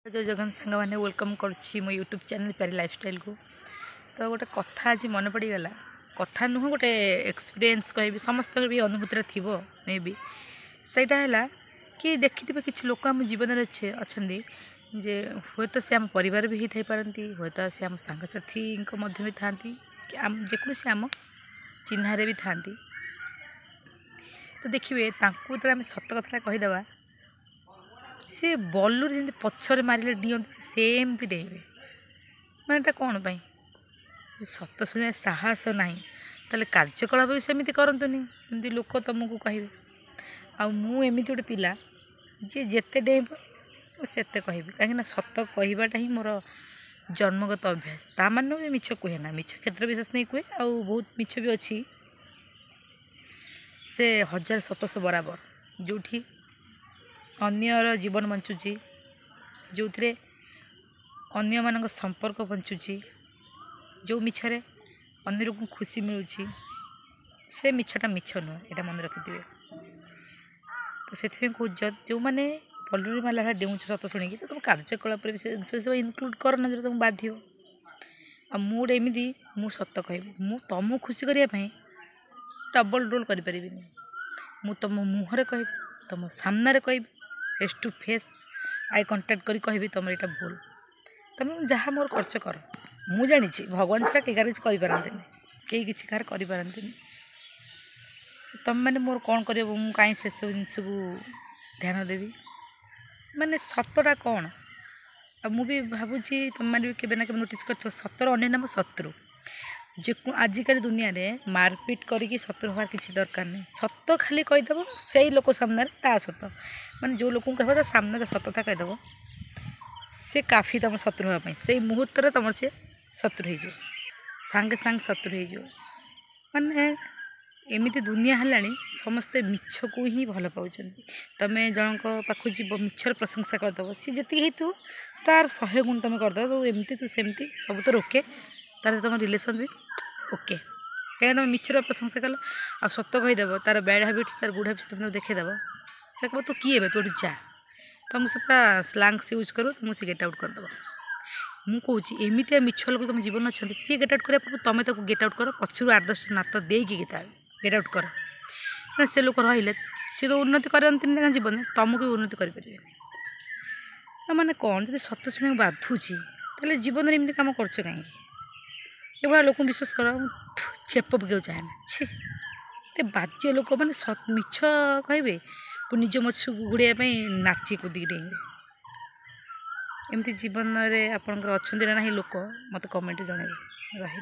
जय जगन सांग मैंने वेलकम करुच्ची मो यूट्यूब चैनल प्यारी लाइफस्टाइल को। तो गोटे कथा आज मन पड़गला कथा नुह गोटे एक्सपीरियंस कह समस्त भी अनुभूति थी मे बी सहीटा है कि देखि कि लोक आम जीवन अच्छे अच्छा जे हे तो सी आम परिवार भी होता पारती हे तो सी आम सांगसाथी भी था जेकोसी आम चिन्हारे भी था। तो देखिए आम सत कथा कहीदे सी बलूर जमी पछरे मारे डिंती सेमती डेबे मानता कौन सत शुणा साहस ना ताले कार्यकलाप भी सेमती करतुनि जमी लोक तुमको कहे आमती गोटे पिला जी जिते डेब से कह कहीं सत कहवाटा ही मोर जन्मगत अभ्यास ता मान भी मिछ कहे ना मिछ क्षेत्र विशेष नहीं कहे आ बहुत मिछ भी अच्छी से 1700 बराबर जो अन्यर जीवन बंचुची जो थे अन्य मान संपर्क बंचुची जो मिछरे अन्य लोक खुशी मिलूँ से मिछटा मिछ नुह यहाँ मन रखिथे। तो से कह जो मैंने पलूरी माला डेउच सत शुणी तो तुम कार्यकलाप सब इनक्लूड करना जो तुमको बाध्य आ मुझे एमती मु सत कह तुमको खुशी करने डबल रोल करें मु तुम मुहर कह तुम सामने कह face to face eye contact करी कहि तुम यहाँ भूल तुम जहाँ मोर खर्च कर मु जानी भगवान से कई किसी करें कई किसी कार करें तुम मैंने मोर कौन कर कहीं से सब जिन को ध्यान देवी माने सतटा कौन मुझे भावुची तुम मैंने भी के नोटिस कर सतर अन्य नाम शत्रु जे आजिकल दुनिया रे मारपीट करके शत्रु हमार किसी दरकार नहीं सत खाली कहीदेव से लोक सामने ता सत माने जो लोक कह सामने सतता कहीदेव से काफी तुम शत्रु हाँपाई से मुहूर्त तुम सी शत्रु हो सांगे सांग शत्रु हो माने एमती दुनिया है समस्ते मिछ को ही भल पाँच तुम जनक पाख जीव मिछर प्रशंसा करदेव सी जी हो तार 100 गुण तुम करदेव तो एमती तो सेमती सब तो रोके तार तुम रिलेसन भी ओके कहीं तुम मिछर प्रशंसा कल आ सत कहीदेव तार बैड हैबिट्स तार गुड हैबिट्स तुम देखदेव से कह तू किए तू जा तुम से पूरा स्लांग्स यूज करू तुमको गेट आउट करदेव मुझे एमती मिछ लोग तुम जीवन अच्छा सी गेट आउट कराया तुम ताको गेट आउट कर पचर 8-10 नात देकी गेट आउट कर से लोग रही सी तो उन्नति करते जीवन तुमको भी उन्नति करें मैंने कौन जो सत शुणा बाधुची तेल जीवन में एमती कम कर कहीं एभा लोक विश्वास कर चेप पकड़ चाहे ना छी बाज्य लोक मैंने मिछ कहे तू निज मछ गुड़ाई नाची कूदी डेंगे एमती जीवन में आपंकर अच्छा ना लोक मत कमेंट जनइबे रही।